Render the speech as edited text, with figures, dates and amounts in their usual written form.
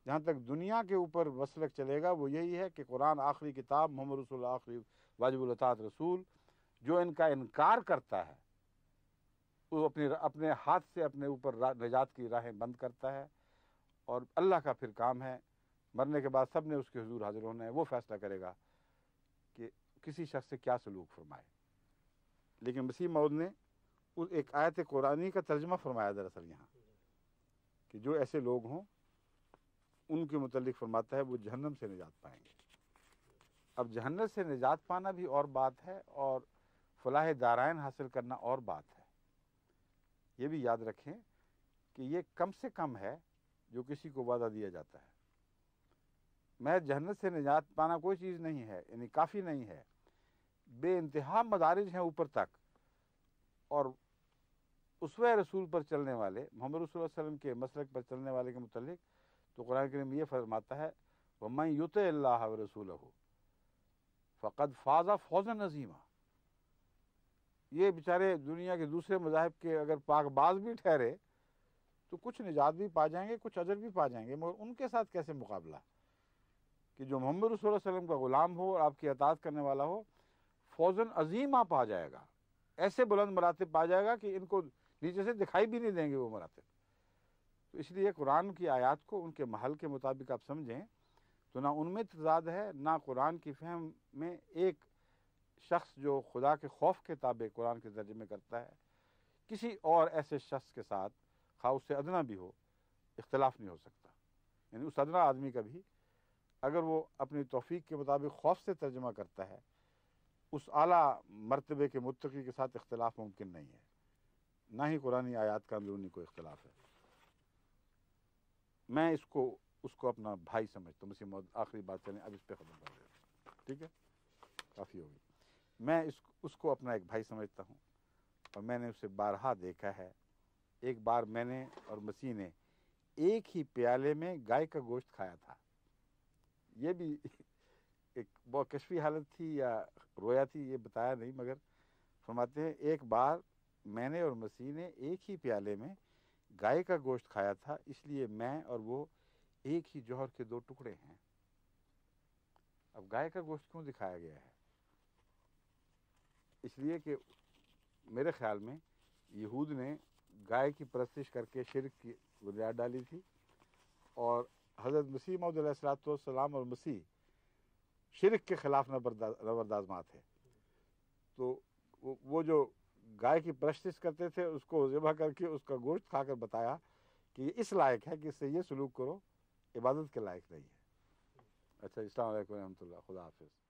جہاں تک دنیا کے اوپر مسلک چلے گا وہ یہی ہے کہ قرآن آخری کتاب، محمد رسول اللہ آخری واجب الاطاعت رسول، جو ان کا انکار کرتا ہے وہ اپنے ہاتھ سے اپنے اوپر نجات کی راہیں بند کرتا ہے، اور اللہ کا پھر کام ہے مرنے کے بعد سب نے اس کے حضور حاضر ہونا ہے، وہ فیصلہ کرے گا کہ کسی شخص سے کیا سلوک فرمائے۔ لیکن مسیح موعود نے ایک آیت قرآنی کا ترجمہ فرمایا دراصل یہاں، کہ جو ایسے لوگ ہوں ان کے متعلق فرماتا ہے وہ جہنم سے نجات پائیں گے۔ اب جہنم سے نجات پانا بھی اور بات ہے، اور فلاح دارائن حاصل کرنا اور بات ہے۔ یہ بھی یاد رکھیں کہ یہ کم سے کم ہے جو کسی کو وعدہ دیا جاتا ہے۔ میں جہنت سے نجات پانا کوئی چیز نہیں ہے، یعنی کافی نہیں ہے، بے انتہا مدارج ہیں اوپر تک، اور اسوہ رسول پر چلنے والے، محمد رسول اللہ علیہ وسلم کے مسلک پر چلنے والے کے متعلق تو قرآن کریم یہ فرماتا ہے وَمَن يُطِعِ اللَّهَ وَرَسُولَهُ فَقَدْ فَازَ فَوْزًا عَظِيمًا۔ یہ بیچارے دنیا کے دوسرے مذاہب کے اگر پاک باز بھی ٹھہرے تو کچھ نجات بھی پا جائیں گے، کچھ اجر بھی پا جائیں گے، مگر ان کے ساتھ کیسے مقابلہ کہ جو محمد رسول اللہ علیہ وسلم کا غلام ہو اور آپ کی اطاعت کرنے والا ہو، فوزن عظیمہ پا جائے گا، ایسے بلند مراتب پا جائے گا کہ ان کو نیچے سے دکھائی بھی نہیں دیں گے وہ مراتب۔ تو اس لیے قرآن کی آیات کو ان کے محل کے مطابق آپ سمجھیں تو نہ ان میں تضاد ہے، نہ قرآن کی فہم میں ایک شخص جو خدا کے خوف کے تابع قرآن کے ترجمے کرتا ہے کسی اور ایسے شخص کے ساتھ، خواہ اس سے ادنا بھی ہو، اختلاف نہیں ہو سکتا۔ یعنی اس ادنا آدمی کا بھی اگر وہ اپنی توفیق کے مطابق خوف سے ترجمہ کرتا ہے، اس اعلیٰ مرتبے کے متقی کے ساتھ اختلاف ممکن نہیں ہے، نہ ہی قرآنی آیات کا اندرونی کوئی اختلاف ہے۔ میں اس کو اپنا بھائی سمجھتا ہوں۔ مسیح موعود آخری بات چلیں، اب اس پہ ختم کر دیتے ہیں، ٹھیک ہے، کافی ہوگی۔ میں اس کو اپنا ایک بھائی سمجھتا ہوں، اور میں نے اسے بارہا دیکھا ہے۔ ایک بار میں نے اور مسیح نے ایک ہی پیالے میں گائے کا گوشت کھایا تھا۔ یہ بھی ایک بہت کشفی حالت تھی یا رویا تھی یہ بتایا نہیں، مگر فرماتے ہیں ایک بار میں نے اور مسیح نے ایک ہی پیالے میں گائے کا گوشت کھایا تھا، اس لیے میں اور وہ ایک ہی جوہر کے دو ٹکڑے ہیں۔ اب گائے کا گوشت کیوں دکھایا گیا ہے؟ اس لیے کہ میرے خیال میں یہود نے گائے کی پرستش کر کے شرک کی بنیاد ڈالی تھی، اور حضرت مسیح موعود علیہ الصلوۃ والسلام اور مسیح شرک کے خلاف نبرد آزما تھے، تو وہ جو گائے کی پرستش کرتے تھے اس کو ذبح کر کے اس کا گوشت کھا کر بتایا کہ یہ اس لائق ہے کہ اس سے یہ سلوک کرو، عبادت کے لائق نہیں ہے۔ اچھا، السلام علیکم و رحمۃ اللہ، خدا حافظ۔